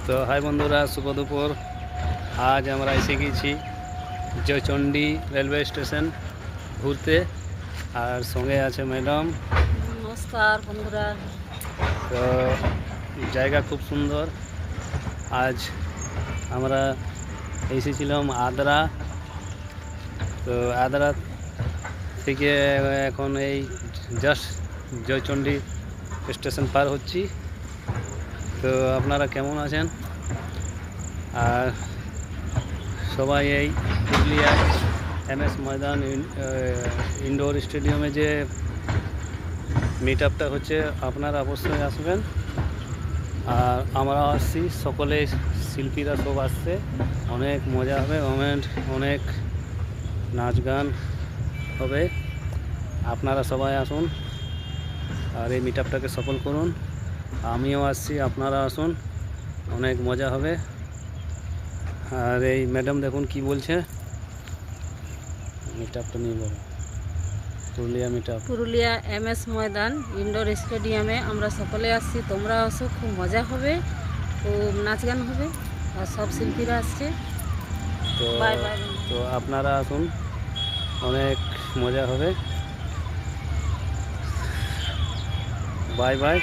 তো হাই বন্ধুরা, শুভ দুপুর। আজ আমরা এসে গেছি জয়চণ্ডী রেলওয়ে স্টেশন ঘুরতে, আর সঙ্গে আছে ম্যাডাম। নমস্কার বন্ধুরা। তো জায়গা খুব সুন্দর। আজ আমরা এসেছিলাম আদ্রা। তো আদ্রা থেকে এখন এই জাস্ট জয়চণ্ডী স্টেশন পার হচ্ছি। তো আপনারা কেমন আছেন? আর সবাই এই পুরুলিয়ায় MS ময়দান ইনডোর স্টেডিয়ামে যে মিট আপটা হচ্ছে, আপনারা অবশ্যই আসবেন। আর আমরা আসছি, সকলে শিল্পীরা সব আসছে, অনেক মজা হবে, অনেক নাচ গান হবে। আপনারা সবাই আসুন আর এই মিট আপটাকে সফল করুন। আমিও আসছি, আপনারা আসুন, অনেক মজা হবে। আর এই ম্যাডাম দেখুন কি বলছে, মিট আপটা নিয়ে বলো। পুরুলিয়া MS ময়দান ইনডোর স্টেডিয়ামে আমরা সকলে আসছি, তোমরা আসো, খুব মজা হবে, খুব নাচ গান হবে, আর সব শিল্পীরা আসছে। তো বাই বাই। তো আপনারা আসুন, অনেক মজা হবে। Bye bye.